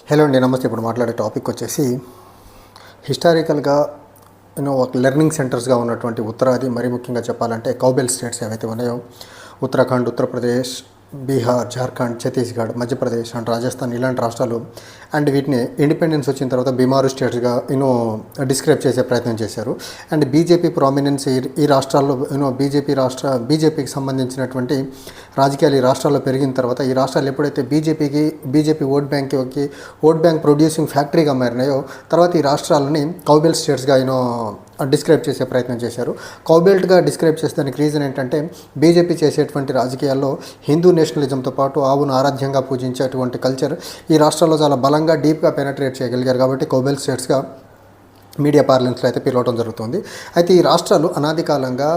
Hello అండి, నమస్తే. ఇప్పుడు మాట్లాడే టాపిక్ వచ్చేసి హిస్టారికల్గా ఒక లెర్నింగ్ సెంటర్స్గా ఉన్నటువంటి ఉత్తరాది, మరీ ముఖ్యంగా చెప్పాలంటే కౌబెల్ స్టేట్స్ ఏవైతే ఉన్నాయో ఉత్తరాఖండ్, ఉత్తరప్రదేశ్, బీహార్, జార్ఖండ్, ఛత్తీస్గఢ్, మధ్యప్రదేశ్ అండ్ రాజస్థాన్ ఇలాంటి రాష్ట్రాలు అండ్ వీటిని ఇండిపెండెన్స్ వచ్చిన తర్వాత బీమారు స్టేట్స్గా డిస్క్రైబ్ చేసే ప్రయత్నం చేశారు. అండ్ బీజేపీ ప్రామినెన్స్ ఈ రాష్ట్రాల్లో బీజేపీకి సంబంధించినటువంటి రాజకీయాలు ఈ రాష్ట్రాల్లో పెరిగిన తర్వాత ఈ రాష్ట్రాలు ఎప్పుడైతే బీజేపీ ఓట్ బ్యాంక్ ప్రొడ్యూసింగ్ ఫ్యాక్టరీగా మారినాయో తర్వాత ఈ రాష్ట్రాలని కౌబెల్ స్టేట్స్గా డిస్క్రైబ్ చేసే ప్రయత్నం చేశారు. కౌబెల్ట్గా డిస్క్రైబ్ చేసేదానికి రీజన్ ఏంటంటే బీజేపీ చేసేటువంటి రాజకీయాల్లో హిందూ నేషనలిజంతో పాటు ఆవును ఆరాధ్యంగా పూజించేటువంటి కల్చర్ ఈ రాష్ట్రాల్లో చాలా బలంగా డీప్గా పెనట్రేట్ చేయగలిగారు. కాబట్టి కౌబెల్ స్టేట్స్గా మీడియా పార్లెన్స్లో అయితే పిలవడం జరుగుతుంది. అయితే ఈ రాష్ట్రాలు అనాది కాలంగా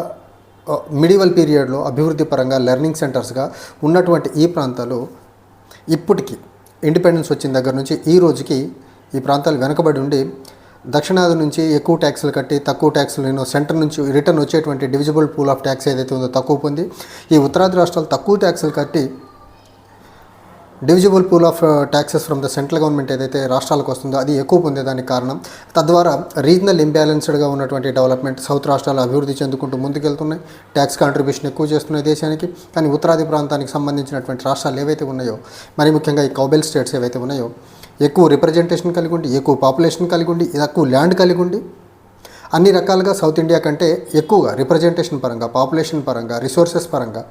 మిడివల్ పీరియడ్లో అభివృద్ధి పరంగా లెర్నింగ్ సెంటర్స్గా ఉన్నటువంటి ఈ ప్రాంతాలు ఇప్పటికీ ఇండిపెండెన్స్ వచ్చిన దగ్గర నుంచి ఈ రోజుకి ఈ ప్రాంతాలు వెనకబడి ఉండి దక్షిణాది నుంచి ఎక్కువ ట్యాక్సులు కట్టి తక్కువ ట్యాక్సులు సెంటర్ నుంచి రిటర్న్ వచ్చేటువంటి డివిజిబుల్ పూల్ ఆఫ్ ట్యాక్స్ ఏదైతే ఉందో తక్కువ పొంది ఈ ఉత్తరాది రాష్ట్రాలు తక్కువ ట్యాక్సులు కట్టి divisible pool of taxes from the central government ఏదైతే రాష్ట్రాలకు వస్తుందో అది ఎక్కువ పొందేదానికి కారణం. తద్వారా రీజనల్ ఇంబ్యాలెన్స్డ్గా ఉన్నటువంటి డెవలప్మెంట్ సౌత్ రాష్ట్రాలు అభివృద్ధి చెందుకుంటూ ముందుకెళ్తున్నాయి, ట్యాక్స్ కాంట్రిబ్యూషన్ ఎక్కువ చేస్తున్నాయి దేశానికి. కానీ ఉత్తరాది ప్రాంతానికి సంబంధించినటువంటి రాష్ట్రాలు ఏవైతే ఉన్నాయో మరి ముఖ్యంగా ఈ కౌబెల్ స్టేట్స్ ఏవైతే ఉన్నాయో ఎక్కువ రిప్రజెంటేషన్ కలిగి ఉండి, ఎక్కువ పాపులేషన్ కలిగి ఉండి, ఎక్కువ ల్యాండ్ కలిగి ఉండి అన్ని రకాలుగా సౌత్ ఇండియా కంటే ఎక్కువగా రిప్రజెంటేషన్ పరంగా, పాపులేషన్ పరంగా, రిసోర్సెస్ పరంగా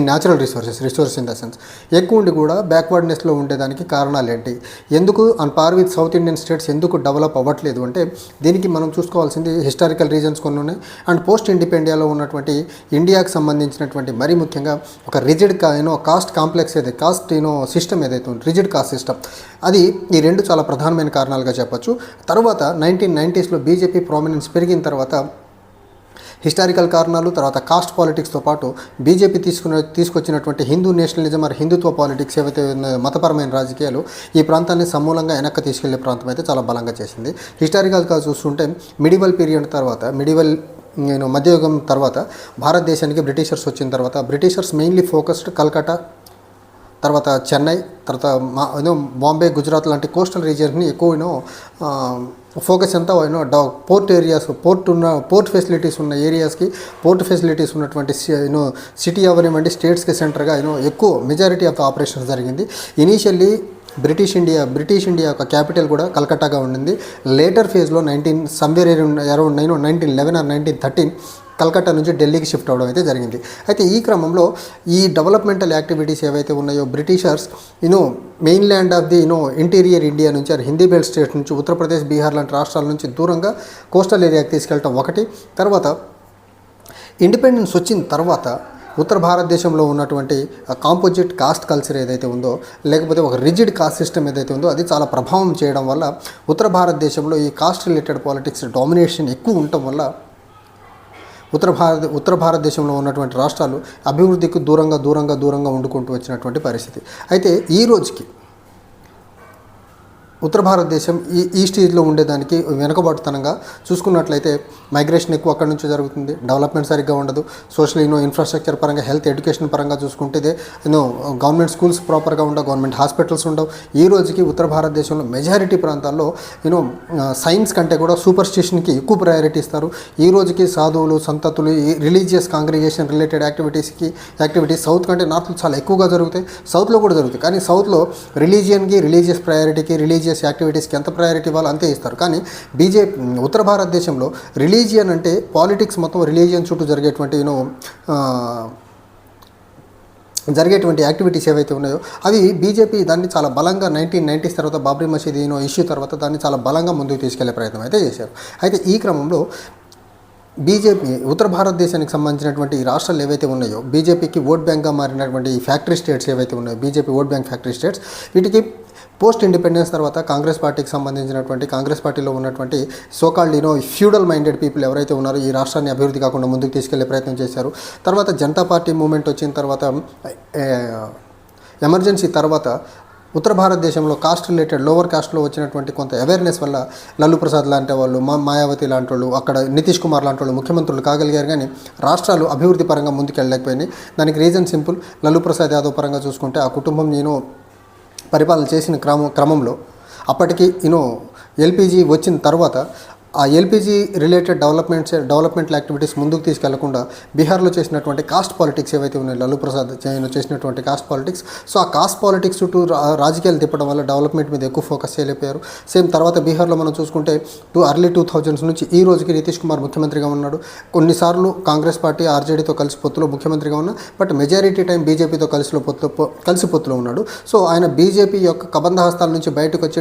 natural resource in the sense ఎక్కువ ఉండి కూడా బ్యాక్వర్డ్నెస్లో ఉండేదానికి కారణాలు ఏంటి, ఎందుకు on par with south Indian states ఎందుకు డెవలప్ అవ్వట్లేదు అంటే దీనికి మనం చూసుకోవాల్సింది హిస్టారికల్ రీజన్స్ కొన్ని ఉన్నాయి. అండ్ పోస్ట్ ఇండిపెండియాలో ఉన్నటువంటి ఇండియాకి సంబంధించినటువంటి మరీ ముఖ్యంగా ఒక రిజిడ్ కాస్ట్ కాంప్లెక్స్ సిస్టమ్ ఏదైతే ఉంది, రిజిడ్ కాస్ట్ సిస్టమ్, అది ఈ రెండు చాలా ప్రధానమైన కారణాలుగా చెప్పచ్చు. తర్వాత 1990s బీజేపీ ప్రామినెన్స్ పెరిగిన తర్వాత హిస్టారికల్ కారణాలు, తర్వాత కాస్ట్ పాలిటిక్స్తో పాటు బీజేపీ తీసుకొచ్చినటువంటి హిందూ నేషనలిజం మరి హిందుత్వ పాలిటిక్స్ ఏవైతే మతపరమైన రాజకీయాలు ఈ ప్రాంతాన్ని సమూలంగా వెనక్కి తీసుకెళ్లే ప్రాంతం అయితే చాలా బలంగా చేసింది. హిస్టారికల్గా చూస్తుంటే మిడివల్ పీరియడ్ తర్వాత మధ్యయుగం తర్వాత భారతదేశానికి బ్రిటిషర్స్ వచ్చిన తర్వాత బ్రిటిషర్స్ మెయిన్లీ ఫోకస్డ్ కల్కట్టా, తర్వాత చెన్నై, తర్వాత బాంబే, గుజరాత్ లాంటి కోస్టల్ రీజియన్స్ని ఎక్కువ ఫోకస్ అంతా పోర్ట్ ఏరియాస్, పోర్ట్ ఫెసిలిటీస్ ఉన్న ఏరియాస్కి, పోర్ట్ ఫెసిలిటీస్ ఉన్నటువంటి సిటీ అవనివ్వండి స్టేట్స్కి సెంటర్గా ఎక్కువ మెజారిటీ ఆఫ్ ద ఆపరేషన్స్ జరిగింది. ఇనీషియల్లీ బ్రిటిష్ ఇండియా యొక్క క్యాపిటల్ కూడా కల్కట్టాగా ఉండింది. లేటర్ ఫేజ్లో 1911 ఆర్ 1913 కల్కట్టా నుంచి ఢిల్లీకి షిఫ్ట్ అవ్వడం అయితే జరిగింది. అయితే ఈ క్రమంలో ఈ డెవలప్మెంటల్ యాక్టివిటీస్ ఏవైతే ఉన్నాయో Britishers main land of the interior India నుంచి హిందీ బెల్ట్ స్టేట్స్ నుంచి ఉత్తరప్రదేశ్, బీహార్ లాంటి రాష్ట్రాల నుంచి దూరంగా కోస్టల్ ఏరియాకి తీసుకెళ్ళటం ఒకటి. తర్వాత ఇండిపెండెన్స్ వచ్చిన తర్వాత ఉత్తర భారతదేశంలో ఉన్నటువంటి కాంపోజిట్ కాస్ట్ కల్చర్ ఏదైతే ఉందో లేకపోతే ఒక రిజిడ్ కాస్ట్ సిస్టమ్ ఏదైతే ఉందో అది చాలా ప్రభావం చేయడం వల్ల ఉత్తర భారతదేశంలో ఈ కాస్ట్ రిలేటెడ్ పాలిటిక్స్ డామినేషన్ ఎక్కువ ఉండటం వల్ల ఉత్తర భారతదేశంలో ఉన్నటువంటి రాష్ట్రాలు అభివృద్ధికి దూరంగా వండుకుంటూ వచ్చినటువంటి పరిస్థితి. అయితే ఈ రోజుకి ఉత్తర భారతదేశం ఈ స్టేజ్లో ఉండేదానికి వెనుకబాటుతనంగా చూసుకున్నట్లయితే మైగ్రేషన్ ఎక్కువ అక్కడి నుంచి జరుగుతుంది, డెవలప్మెంట్ సరిగ్గా ఉండదు, సోషల్ ఇన్ఫ్రాస్ట్రక్చర్ పరంగా, హెల్త్ ఎడ్యుకేషన్ పరంగా చూసుకుంటే గవర్నమెంట్ స్కూల్స్ ప్రాపర్గా ఉండవు, గవర్నమెంట్ హాస్పిటల్స్ ఉండవు. ఈ రోజుకి ఉత్తర భారతదేశంలో మెజారిటీ ప్రాంతాల్లో సైన్స్ కంటే కూడా సూపర్ స్టిషన్కి ఎక్కువ ప్రయారిటీ ఇస్తారు. ఈ రోజుకి సాధువులు, సంతతులు, religious congregation related activities south కంటే నార్త్లో చాలా ఎక్కువగా జరుగుతాయి, సౌత్లో కూడా జరుగుతాయి. కానీ సౌత్లో రిలీజియస్ ప్రయారిటీకి, రిలీజియస్ యాక్టివిటీస్కి ఎంత ప్రయారిటీ ఇవ్వాలో అంతే ఇస్తారు. కానీ ఉత్తర భారతదేశంలో రిలీజియన్ అంటే పాలిటిక్స్ మొత్తం రిలీజియన్ చుట్టూ జరిగేటువంటి యాక్టివిటీస్ ఏవైతే ఉన్నాయో అవి బీజేపీ దాన్ని చాలా బలంగా 1990s తర్వాత బాబ్రీ మసీద్ ఇష్యూ తర్వాత దాన్ని చాలా బలంగా ముందుకు తీసుకెళ్లే ప్రయత్నం అయితే చేశారు. అయితే ఈ క్రమంలో బీజేపీ ఉత్తర భారతదేశానికి సంబంధించినటువంటి ఈ రాష్ట్రాలు ఏవైతే ఉన్నాయో బీజేపీకి ఓట్ బ్యాంక్గా మారినటువంటి ఈ ఫ్యాక్టరీ స్టేట్స్ ఏవైతే ఉన్నాయో BJP vote bank factory states, వీటికి పోస్ట్ ఇండిపెండెన్స్ తర్వాత కాంగ్రెస్ పార్టీలో ఉన్నటువంటి సోకాల్డ్ ఫ్యూడల్ మైండెడ్ పీపుల్ ఎవరైతే ఉన్నారో ఈ రాష్ట్రాన్ని అభివృద్ధి కాకుండా ముందుకు తీసుకెళ్లే ప్రయత్నం చేశారు. తర్వాత జనతా పార్టీ మూమెంట్ వచ్చిన తర్వాత ఎమర్జెన్సీ తర్వాత ఉత్తర భారతదేశంలో కాస్ట్ రిలేటెడ్ లోవర్ కాస్ట్లో వచ్చినటువంటి కొంత అవేర్నెస్ వల్ల లల్లు ప్రసాద్ లాంటి వాళ్ళు, మాయావతి లాంటి వాళ్ళు, అక్కడ నితీష్ కుమార్ లాంటి వాళ్ళు ముఖ్యమంత్రులు కాగలిగారు. కానీ రాష్ట్రాలు అభివృద్ధి పరంగా ముందుకెళ్ళలేకపోయినాయి. దానికి రీజన్ సింపుల్. లల్లు ప్రసాద్ యాదవ్ పరంగా చూసుకుంటే ఆ కుటుంబం పరిపాలన చేసిన క్రమంలో అప్పటికి ఎల్పిజి వచ్చిన తర్వాత ఆ ఎల్పిజి రిలేటెడ్ డెవలప్మెంటల్ యాక్టివిటీస్ ముందుకు తీసుకెళ్లకుండా బీహార్లో చేసినటువంటి కాస్ట్ పాలిటిక్స్ ఏవైతే ఉన్నాయో లల్లూ ప్రసాద్ చేసినటువంటి కాస్ట్ పాలిటిక్స్, సో ఆ కాస్ట్ పాలిటిక్స్ చుట్టూ రాజకీయాలు తిప్పడం వల్ల డెవలప్మెంట్ మీద ఎక్కువ ఫోకస్ చేయలేకపోయారు. సేమ్ తర్వాత బీహార్లో మనం చూసుకుంటే అర్లీ 2000s నుంచి ఈ రోజుకి నితీష్ కుమార్ ముఖ్యమంత్రిగా ఉన్నాడు. కొన్నిసార్లు కాంగ్రెస్ పార్టీ ఆర్జేడీతో కలిసి పొత్తులో ముఖ్యమంత్రిగా ఉన్నా, బట్ మెజారిటీ టైం బీజేపీతో కలిసి పొత్తులో ఉన్నాడు. సో ఆయన బీజేపీ యొక్క కబంధ హస్తాల నుంచి బయటకు వచ్చి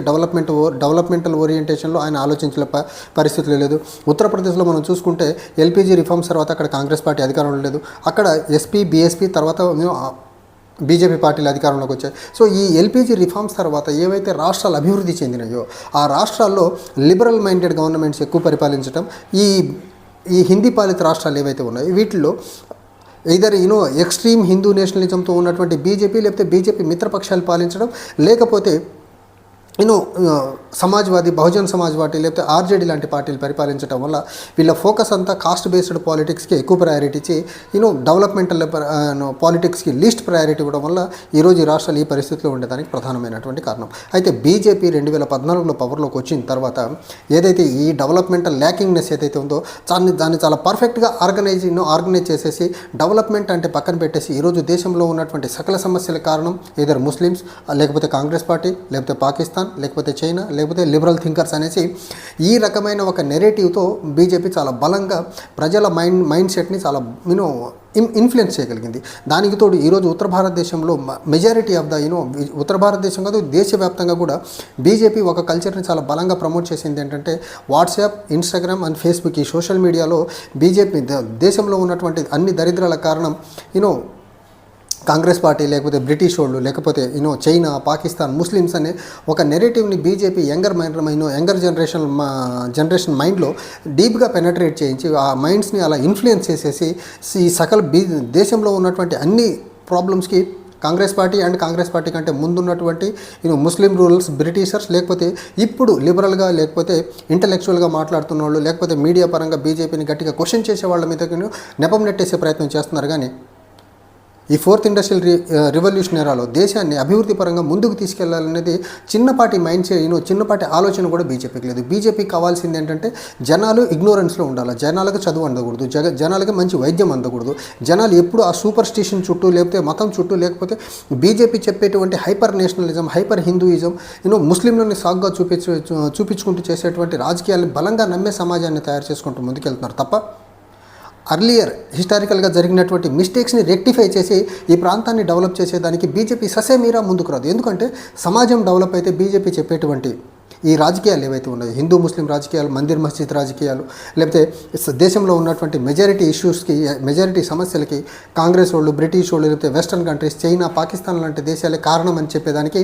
డెవలప్మెంటల్ ఓరియంటేషన్లో ఆయన ఆలోచించలే పరిస్థితులు లేదు. ఉత్తరప్రదేశ్లో మనం చూసుకుంటే ఎల్పిజి రిఫార్మ్స్ తర్వాత అక్కడ కాంగ్రెస్ పార్టీ అధికారంలో లేదు. అక్కడ ఎస్పీ బీఎస్పీ తర్వాత బీజేపీ పార్టీలు అధికారంలోకి వచ్చాయి. సో ఈ ఎల్పిజి రిఫార్మ్స్ తర్వాత ఏవైతే రాష్ట్రాలు అభివృద్ధి చెందినాయో ఆ రాష్ట్రాల్లో లిబరల్ మైండెడ్ గవర్నమెంట్స్ ఎక్కువ పరిపాలించడం, ఈ హిందీ పాలిత రాష్ట్రాలు ఏవైతే ఉన్నాయో వీటిల్లో ఇదర్ ఎక్స్ట్రీమ్ హిందూ నేషనలిజంతో ఉన్నటువంటి బీజేపీ లేకపోతే బీజేపీ మిత్రపక్షాలు పాలించడం, లేకపోతే సమాజ్వాదీ, బహుజన్ సమాజ్వాదీ లేకపోతే ఆర్జేడీ లాంటి పార్టీలు పరిపాలించడం వల్ల వీళ్ళ ఫోకస్ అంతా కాస్ట్ బేస్డ్ పాలిటిక్స్కి ఎక్కువ ప్రయారిటీ ఇచ్చి డెవలప్మెంటల్ పాలిటిక్స్కి లీస్ట్ ప్రయారిటీ ఇవ్వడం వల్ల ఈరోజు ఈ రాష్ట్రాలు ఈ పరిస్థితిలో ఉండడానికి ప్రధానమైనటువంటి కారణం. అయితే బీజేపీ 2014లో పవర్లోకి వచ్చిన తర్వాత ఏదైతే ఈ డెవలప్మెంటల్ ల్యాకింగ్నెస్ ఏదైతే ఉందో దాన్ని చాలా పర్ఫెక్ట్గా ఆర్గనైజ్ చేసేసి డెవలప్మెంట్ అంటే పక్కన పెట్టేసి ఈరోజు దేశంలో ఉన్నటువంటి సకల సమస్యల కారణం ఇద్దరు ముస్లిమ్స్, లేకపోతే కాంగ్రెస్ పార్టీ, లేకపోతే పాకిస్తాన్, లేకపోతే చైనా, లేకపోతే లిబరల్ థింకర్స్ అనేసి ఈ రకమైన ఒక నెరేటివ్తో బీజేపీ చాలా బలంగా ప్రజల మైండ్ సెట్ని చాలా ఇన్ఫ్లుయెన్స్ చేయగలిగింది. దానికి తోడు ఈరోజు ఉత్తర భారతదేశంలో మెజారిటీ ఆఫ్ ఉత్తర భారతదేశం కాదు దేశవ్యాప్తంగా కూడా బీజేపీ ఒక కల్చర్ని చాలా బలంగా ప్రమోట్ చేసింది. ఏంటంటే వాట్సాప్, ఇన్స్టాగ్రామ్ అండ్ ఫేస్బుక్, ఈ సోషల్ మీడియాలో బీజేపీ దేశంలో ఉన్నటువంటి అన్ని దరిద్రాల కారణం కాంగ్రెస్ పార్టీ, లేకపోతే బ్రిటిష్ వాళ్ళు, లేకపోతే చైనా, పాకిస్తాన్, ముస్లిమ్స్ అనే ఒక నెరేటివ్ని బీజేపీ యంగర్ జనరేషన్ మైండ్లో డీప్గా పెనట్రేట్ చేయించి ఆ మైండ్స్ని అలా ఇన్ఫ్లుయెన్స్ చేసేసి ఈ సకల దేశంలో ఉన్నటువంటి అన్ని ప్రాబ్లమ్స్కి కాంగ్రెస్ పార్టీ కంటే ముందున్నటువంటి ముస్లిం రూరల్స్, బ్రిటిషర్స్, లేకపోతే ఇప్పుడు లిబరల్గా లేకపోతే ఇంటలెక్చువల్గా మాట్లాడుతున్న వాళ్ళు, లేకపోతే మీడియా పరంగా బీజేపీని గట్టిగా క్వశ్చన్ చేసే వాళ్ళ మీద నెపం నెట్టేసే ప్రయత్నం చేస్తున్నారు. కానీ ఈ ఫోర్త్ ఇండస్ట్రియల్ రివల్యూషన్ ఎరాలో దేశాన్ని అభివృద్ధి పరంగా ముందుకు తీసుకెళ్లాలనేది చిన్నపాటి చిన్నపాటి ఆలోచన కూడా బీజేపీకి లేదు. బీజేపీకి కావాల్సింది ఏంటంటే జనాలు ఇగ్నోరెన్స్లో ఉండాలి, జనాలకు చదువు అందకూడదు, జనాలకి మంచి వైద్యం అందకూడదు, జనాలు ఎప్పుడు ఆ సూపర్ స్టిషన్ చుట్టూ, లేకపోతే మతం చుట్టూ, లేకపోతే బీజేపీ చెప్పేటువంటి హైపర్ నేషనలిజం, హైపర్ హిందూయిజం, ముస్లింలని సాగ్గా చూపించుకుంటూ చేసేటువంటి రాజకీయాలను బలంగా నమ్మే సమాజాన్ని తయారు చేసుకుంటూ ముందుకెళ్తున్నారు తప్ప అర్లియర్ హిస్టారికల్గా జరిగినటువంటి మిస్టేక్స్ని రెక్టిఫై చేసి ఈ ప్రాంతాన్ని డెవలప్ చేసేదానికి బీజేపీ ససేమీరా ముందుకు రాదు. ఎందుకంటే సమాజం డెవలప్ అయితే బీజేపీ చెప్పేటువంటి ఈ రాజకీయాలు ఏవైతే ఉన్నాయో, హిందూ ముస్లిం రాజకీయాలు, మందిర్ మస్జిద్ రాజకీయాలు, లేకపోతే దేశంలో ఉన్నటువంటి మెజారిటీ సమస్యలకి కాంగ్రెస్ వాళ్ళు, బ్రిటిష్ వాళ్ళు, లేకపోతే వెస్టర్న్ కంట్రీస్, చైనా, పాకిస్తాన్ లాంటి దేశాలే కారణం అని చెప్పేదానికి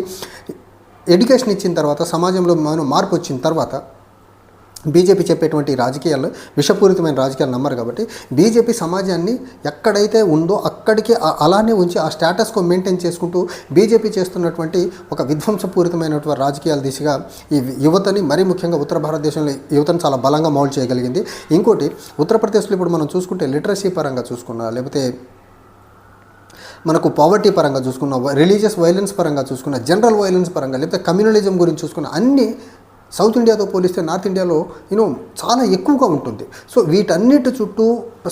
ఎడ్యుకేషన్ ఇచ్చిన తర్వాత, సమాజంలో మార్పు వచ్చిన తర్వాత బీజేపీ చెప్పేటువంటి రాజకీయాలు విషపూరితమైన రాజకీయాలు నమ్మరు. కాబట్టి బీజేపీ సమాజాన్ని ఎక్కడైతే ఉందో అక్కడికి అలానే ఉంచి ఆ స్టేటస్కో మెయింటైన్ చేసుకుంటూ బీజేపీ చేస్తున్నటువంటి ఒక విధ్వంసపూరితమైనటువంటి రాజకీయాల దిశగా ఈ యువతని, మరీ ముఖ్యంగా ఉత్తర భారతదేశంలో యువతను చాలా బలంగా మౌల్డ్ చేయగలిగింది. ఇంకోటి, ఉత్తరప్రదేశ్లో ఇప్పుడు మనం చూసుకుంటే లిటరసీ పరంగా చూసుకున్నా, లేకపోతే మనకు పావర్టీ పరంగా చూసుకున్న, రిలీజియస్ వైలెన్స్ పరంగా చూసుకున్న, జనరల్ వైలెన్స్ పరంగా, లేకపోతే కమ్యూనలిజం గురించి చూసుకున్న, అన్ని సౌత్ ఇండియాతో పోలిస్తే నార్త్ ఇండియాలో చాలా ఎక్కువగా ఉంటుంది. సో వీటన్నిటి చుట్టూ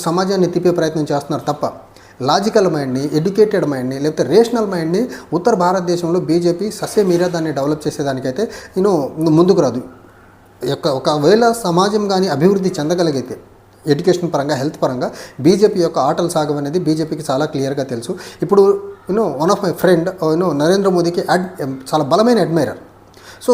సమాజాన్ని తిప్పే ప్రయత్నం చేస్తున్నారు తప్ప లాజికల్ మైండ్ని, ఎడ్యుకేటెడ్ మైండ్ని, లేకపోతే రేషనల్ మైండ్ని ఉత్తర భారతదేశంలో బీజేపీ సస్యమీరా దాన్ని డెవలప్ చేసేదానికైతే ముందుకు రాదు. ఒకవేళ సమాజం కానీ అభివృద్ధి చెందగలిగితే ఎడ్యుకేషన్ పరంగా, హెల్త్ పరంగా బీజేపీ యొక్క ఆటలు సాగవనేది బీజేపీకి చాలా క్లియర్గా తెలుసు. ఇప్పుడు one of my friend Narendra మోదీకి చాలా బలమైన అడ్మైరర్. సో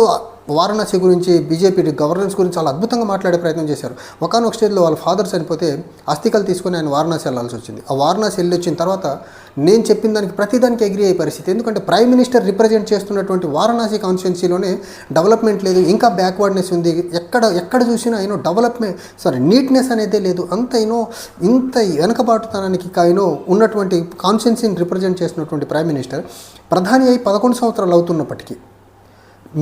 వారణాసి గురించి, బీజేపీ గవర్నెన్స్ గురించి చాలా అద్భుతంగా మాట్లాడే ప్రయత్నం చేశారు. ఒకనొక స్టేజ్లో వాళ్ళ ఫాదర్ చనిపోతే అస్థికలు తీసుకొని ఆయన వారణాసి వెళ్ళాల్సి వచ్చింది. ఆ వారణాసి వెళ్ళి వచ్చిన తర్వాత నేను చెప్పిన దానికి ప్రతిదానికి అగ్రీ అయ్యే పరిస్థితి. ఎందుకంటే ప్రైమ్ మినిస్టర్ రిప్రజెంట్ చేస్తున్నటువంటి వారణాసి కాన్స్టిట్యున్సీలోనే డెవలప్మెంట్ లేదు, ఇంకా బ్యాక్వర్డ్నెస్ ఉంది. ఎక్కడ చూసినా నీట్నెస్ అనేదే లేదు. ఇంత వెనకబాటుతనానికి ఉన్నటువంటి కాన్స్టిట్యున్సీని రిప్రజెంట్ చేసినటువంటి ప్రైమ్ మినిస్టర్ ప్రధాని అయి 11 సంవత్సరాలు అవుతున్నప్పటికీ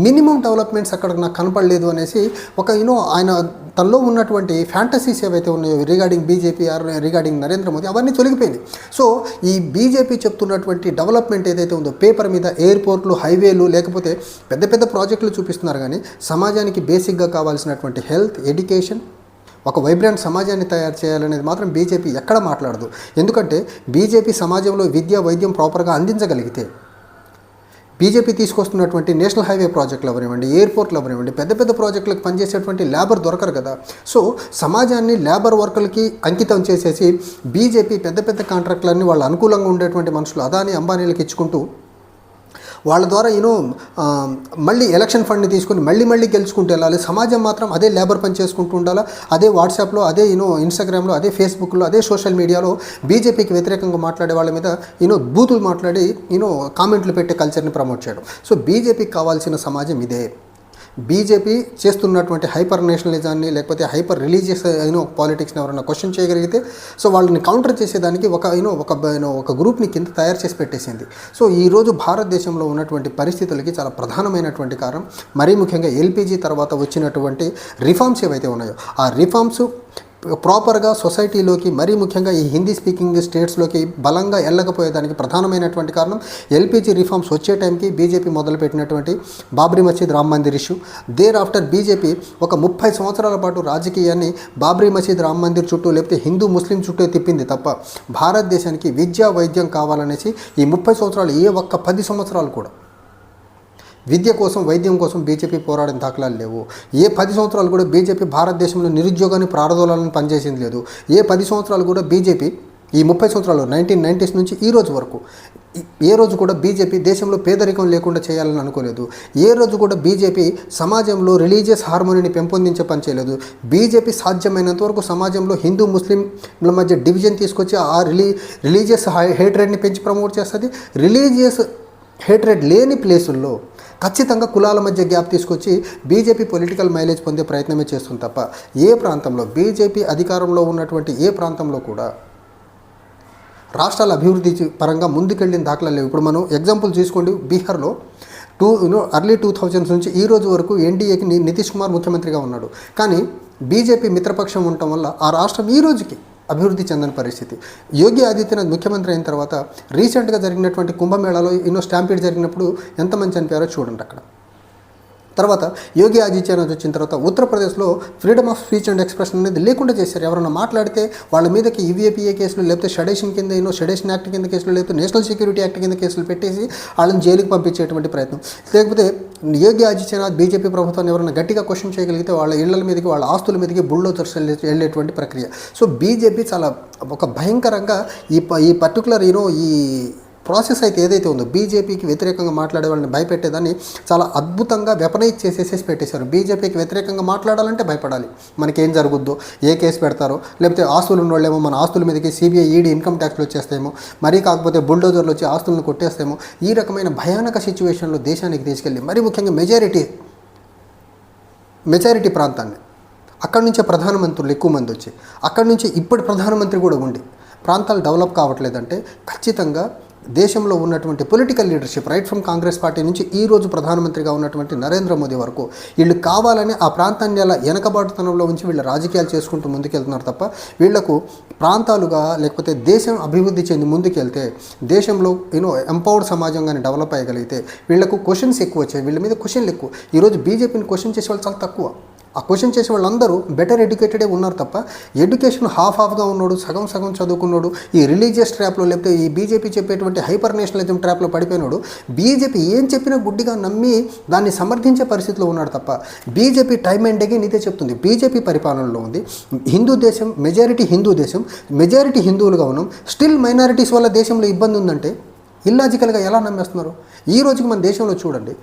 మినిమం డెవలప్మెంట్స్ అక్కడ నాకు కనపడలేదు అనేసి ఒక ఆయన తనలో ఉన్నటువంటి ఫ్యాంటసీస్ ఏవైతే ఉన్నాయో regarding BJP or regarding Narendra Modi అవన్నీ తొలగిపోయింది. సో ఈ బీజేపీ చెప్తున్నటువంటి డెవలప్మెంట్ ఏదైతే ఉందో పేపర్ మీద ఎయిర్పోర్ట్లు, హైవేలు, లేకపోతే పెద్ద పెద్ద ప్రాజెక్టులు చూపిస్తున్నారు, కానీ సమాజానికి బేసిక్గా కావాల్సినటువంటి హెల్త్, ఎడ్యుకేషన్, ఒక వైబ్రెంట్ సమాజాన్ని తయారు చేయాలనేది మాత్రం బీజేపీ ఎక్కడ మాట్లాడదు. ఎందుకంటే బీజేపీ సమాజంలో విద్య, వైద్యం ప్రాపర్గా అందించగలిగితే, బీజేపీ తీసుకొస్తున్నటువంటి నేషనల్ హైవే ప్రాజెక్టులు అవనివ్వండి, ఎయిర్పోర్ట్లు అవనివ్వండి, పెద్ద పెద్ద ప్రాజెక్టులకు పనిచేసేటువంటి లేబర్ దొరకరు కదా. సో సమాజాన్ని లేబర్ వర్కర్లకి అంకితం చేసేసి బీజేపీ పెద్ద పెద్ద కాంట్రాక్టులన్నీ వాళ్ళ అనుకూలంగా ఉండేటువంటి మనుషులు అదాని, అంబానీలకు ఇచ్చుకుంటూ వాళ్ళ ద్వారా మళ్ళీ ఎలక్షన్ ఫండ్ని తీసుకుని మళ్ళీ గెలుచుకుంటూ వెళ్ళాలి. సమాజం మాత్రం అదే లేబర్ పని చేసుకుంటూ ఉండాలి. అదే వాట్సాప్లో, అదే ఇన్స్టాగ్రామ్లో, అదే ఫేస్బుక్లో, అదే సోషల్ మీడియాలో బీజేపీకి వ్యతిరేకంగా మాట్లాడే వాళ్ళ మీద బూతులు మాట్లాడి కామెంట్లు పెట్టే కల్చర్ని ప్రమోట్ చేయడం. సో బీజేపీకి కావాల్సిన సమాజం ఇదే. బీజేపీ చేస్తున్నటువంటి హైపర్ నేషనలిజాన్ని, లేకపోతే హైపర్ రిలీజియస్ పాలిటిక్స్ని ఎవరైనా క్వశ్చన్ చేయగలిగితే సో వాళ్ళని కౌంటర్ చేసేదానికి ఒక గ్రూప్ని కింద తయారు చేసి పెట్టేసింది. సో ఈరోజు భారతదేశంలో ఉన్నటువంటి పరిస్థితులకి చాలా ప్రధానమైనటువంటి కారణం, మరీ ముఖ్యంగా ఎల్పీజీ తర్వాత వచ్చినటువంటి రిఫార్మ్స్ ఏవైతే ఉన్నాయో ఆ రిఫార్మ్స్ ప్రాపర్గా సొసైటీలోకి, మరీ ముఖ్యంగా ఈ హిందీ స్పీకింగ్ స్టేట్స్లోకి బలంగా వెళ్ళకపోయేదానికి ప్రధానమైనటువంటి కారణం ఎల్పీజీ రిఫార్మ్స్ వచ్చే టైంకి బీజేపీ మొదలుపెట్టినటువంటి Babri Masjid, Ram Mandir issue. Thereafter BJP ఒక 30 సంవత్సరాల పాటు రాజకీయాన్ని బాబ్రీ మసీద్, రామ్ మందిర్ చుట్టూ, లేకపోతే హిందూ ముస్లిం చుట్టూ తిప్పింది తప్ప భారతదేశానికి విద్యా, వైద్యం కావాలనేసి ఈ 30 సంవత్సరాలు, ఏ ఒక్క 10 సంవత్సరాలు కూడా విద్య కోసం, వైద్యం కోసం బీజేపీ పోరాడిన దాఖలాలు లేవు. ఏ 10 సంవత్సరాలు కూడా బీజేపీ భారతదేశంలో నిరుద్యోగాన్ని ప్రారంభాలను పనిచేసింది లేదు. ఏ 10 సంవత్సరాలు కూడా బీజేపీ ఈ 30 సంవత్సరాలు 1990s నుంచి ఈ రోజు వరకు ఏ రోజు కూడా బీజేపీ దేశంలో పేదరికం లేకుండా చేయాలని అనుకోలేదు. ఏ రోజు కూడా బీజేపీ సమాజంలో రిలీజియస్ హార్మోనీని పెంపొందించే పని చేయలేదు. బీజేపీ సాధ్యమైనంత వరకు సమాజంలో హిందూ, ముస్లింల మధ్య డివిజన్ తీసుకొచ్చి ఆ రిలీజియస్ హేట్రెడ్ని పెంచి ప్రమోట్ చేస్తుంది. రిలీజియస్ హేట్రెడ్ లేని ప్లేసుల్లో ఖచ్చితంగా కులాల మధ్య గ్యాప్ తీసుకొచ్చి బీజేపీ పొలిటికల్ మైలేజ్ పొందే ప్రయత్నమే చేస్తుంది తప్ప ఏ ప్రాంతంలో బీజేపీ అధికారంలో ఉన్నటువంటి ఏ ప్రాంతంలో కూడా రాష్ట్రాల అభివృద్ధి పరంగా ముందుకెళ్ళిన దాఖలా లేవు. ఇప్పుడు మనం ఎగ్జాంపుల్ తీసుకోండి, బీహార్లో ఎర్లీ 2000s నుంచి ఈ రోజు వరకు ఎన్డీఏకి నితీష్ కుమార్ ముఖ్యమంత్రిగా ఉన్నాడు. కానీ బీజేపీ మిత్రపక్షం ఉండటం వల్ల ఆ రాష్ట్రం ఈ రోజుకి అభివృద్ధి చెందని పరిస్థితి. యోగి ఆదిత్యనాథ్ ముఖ్యమంత్రి అయిన తర్వాత రీసెంట్గా జరిగినటువంటి కుంభమేళాలో స్టాంపీడ్ జరిగినప్పుడు ఎంతమంది చనిపోయారో చూడండి. అక్కడ తర్వాత యోగి ఆదిత్యనాథ్ వచ్చిన తర్వాత ఉత్తరప్రదేశ్లో freedom of speech and expression అనేది లేకుండా చేశారు. ఎవరైనా మాట్లాడితే వాళ్ళ మీదకి ఈవీఏపీఏ కేసులు, లేకపోతే షెడేషన్ కింద షెడేషన్ యాక్ట్ కింద కేసులు, లేకపోతే నేషనల్ సెక్యూరిటీ యాక్ట్ కింద కేసులు పెట్టేసి వాళ్ళని జైలుకి పంపించేటువంటి ప్రయత్నం. లేకపోతే యోగి ఆదిత్యనాథ్ బీజేపీ ప్రభుత్వాన్ని ఎవరైనా గట్టిగా క్వశ్చన్ చేయగలిగితే వాళ్ళ ఇళ్ల మీదకి, వాళ్ళ ఆస్తుల మీదకి బుల్డోజర్స్ వెళ్ళేటువంటి ప్రక్రియ. సో బీజేపీ చాలా ఒక భయంకరంగా ఈ పర్టికులర్ ఈ ప్రాసెస్ అయితే ఏదైతే ఉందో బీజేపీకి వ్యతిరేకంగా మాట్లాడే వాళ్ళని భయపెట్టేదాన్ని చాలా అద్భుతంగా వెపనైజ్ చేసేసేసి పెట్టేశారు. బీజేపీకి వ్యతిరేకంగా మాట్లాడాలంటే భయపడాలి, మనకేం జరుగుద్దో, ఏ కేసు పెడతారో, లేకపోతే ఆస్తులు ఉన్నోళ్ళేమో మన ఆస్తుల మీదకి సిబిఐ, ఈడీ, ఇన్కమ్ ట్యాక్స్లు వచ్చేస్తేమో, మరీ కాకపోతే బుల్డోజర్లు వచ్చి ఆస్తులను కొట్టేస్తేమో, ఈ రకమైన భయానక సిచ్యువేషన్లో దేశానికి తీసుకెళ్ళి మరీ ముఖ్యంగా మెజారిటీ ప్రాంతాన్ని అక్కడి నుంచే ప్రధానమంత్రులు ఎక్కువ మంది వచ్చి అక్కడి నుంచి ఇప్పటి ప్రధానమంత్రి కూడా ఉండి ప్రాంతాలు డెవలప్ కావట్లేదంటే ఖచ్చితంగా దేశంలో ఉన్నటువంటి political leadership right from Congress party నుంచి ఈ రోజు ప్రధానమంత్రిగా ఉన్నటువంటి నరేంద్ర మోదీ వరకు వీళ్ళు కావాలని ఆ ప్రాంతాన్ని అలా వెనకబాటుతనంలో ఉంచి వీళ్ళు రాజకీయాలు చేసుకుంటూ ముందుకెళ్తున్నారు తప్ప వీళ్లకు ప్రాంతాలుగా లేకపోతే దేశం అభివృద్ధి చెంది ముందుకెళ్తే దేశంలో ఎంపవర్డ్ సమాజంగానే డెవలప్ అయ్యగలిగితే వీళ్లకు క్వశ్చన్స్ ఎక్కువ వచ్చాయి, వీళ్ళ మీద క్వశ్చన్లు ఎక్కువ. ఈరోజు బీజేపీని క్వశ్చన్ చేసే వాళ్ళు చాలా తక్కువ. ఆ క్వశ్చన్ చేసే వాళ్ళందరూ బెటర్ ఎడ్యుకేటెడే ఉన్నారు తప్ప ఎడ్యుకేషన్ హాఫ్గా ఉన్నాడు, సగం చదువుకున్నాడు, ఈ రిలీజియస్ ట్రాప్లో లేకపోతే ఈ బీజేపీ చెప్పేటువంటి హైపర్ నేషనలిజం ట్రాప్లో పడిపోయినాడు. బీజేపీ ఏం చెప్పినా గుడ్డిగా నమ్మి దాన్ని సమర్థించే పరిస్థితిలో ఉన్నాడు తప్ప బీజేపీ టైం అండ్ అగైన్ ఇదే చెప్తుంది. బీజేపీ పరిపాలనలో ఉంది, హిందూ దేశం, మెజారిటీ హిందూ దేశం, మెజారిటీ హిందువులుగా ఉన్నాం, స్టిల్ మైనారిటీస్ వల్ల దేశంలో ఇబ్బంది ఉందంటే ఇల్లాజికల్గా ఎలా నమ్మేస్తున్నారు? ఈ రోజుకి మన దేశంలో చూడండి,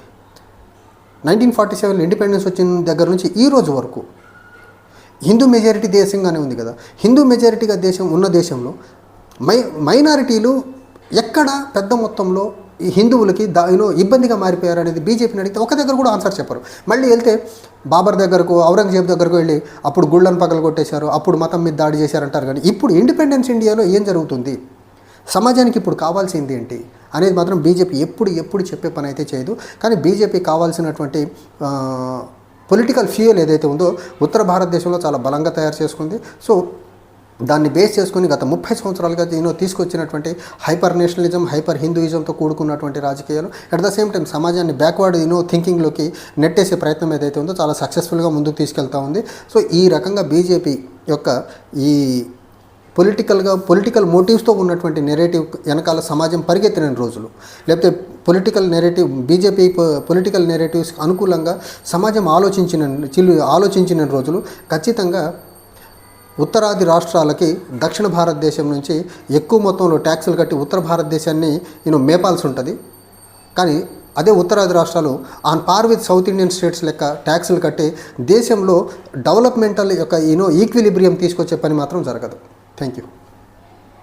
1947 ఇండిపెండెన్స్ వచ్చిన దగ్గర నుంచి ఈ రోజు వరకు హిందూ మెజారిటీ దేశంగానే ఉంది కదా. హిందూ మెజారిటీగా ఉన్న దేశంలో మైనారిటీలు ఎక్కడ పెద్ద మొత్తంలో ఈ హిందువులకి ఇబ్బందిగా మారిపోయారు అనేది బీజేపీని అడిగితే ఒక దగ్గర కూడా ఆన్సర్ చెప్పరు. మళ్ళీ వెళ్తే బాబర్ దగ్గరకు, ఔరంగజేబ్ దగ్గరకు వెళ్ళి అప్పుడు గుళ్ళను పగలు కొట్టేశారు, అప్పుడు మతం మీద దాడి చేశారంటారు. కానీ ఇప్పుడు ఇండిపెండెన్స్ ఇండియాలో ఏం జరుగుతుంది? సమాజానికి ఇప్పుడు కావాల్సింది ఏంటి? అనేది మాత్రం బీజేపీ ఎప్పుడు చెప్పే పని అయితే చేయదు. కానీ బీజేపీ కావాల్సినటువంటి పొలిటికల్ ఫ్యూయల్ ఏదైతే ఉందో ఉత్తర భారతదేశంలో చాలా బలంగా తయారు చేసుకుంది. సో దాన్ని బేస్ చేసుకుని గత 30 సంవత్సరాలుగా తీసుకొచ్చినటువంటి హైపర్ నేషనలిజం, హైపర్ హిందూయిజంతో కూడుకున్నటువంటి రాజకీయాలు అట్ ద సేమ్ టైం సమాజాన్ని బ్యాక్వర్డ్ థింకింగ్లోకి నెట్టేసే ప్రయత్నం ఏదైతే ఉందో చాలా సక్సెస్ఫుల్గా ముందుకు తీసుకెళ్తూ ఉంది. సో ఈ రకంగా బీజేపీ యొక్క ఈ పొలిటికల్ మోటివ్స్తో ఉన్నటువంటి నెరేటివ్ వెనకాల సమాజం పరిగెత్తిన రోజులు, లేకపోతే బీజేపీ పొలిటికల్ నెరేటివ్స్ అనుకూలంగా సమాజం ఆలోచించిన రోజులు ఖచ్చితంగా ఉత్తరాది రాష్ట్రాలకి దక్షిణ భారతదేశం నుంచి ఎక్కువ మొత్తంలో ట్యాక్సులు కట్టి ఉత్తర భారతదేశాన్ని మేపాల్సి ఉంటుంది. కానీ అదే ఉత్తరాది రాష్ట్రాలు on par with south Indian states లెక్క ట్యాక్సులు కట్టి దేశంలో డెవలప్మెంటల్ యొక్క ఈక్విలిబ్రియం తీసుకొచ్చే పని మాత్రం జరగదు. Thank you.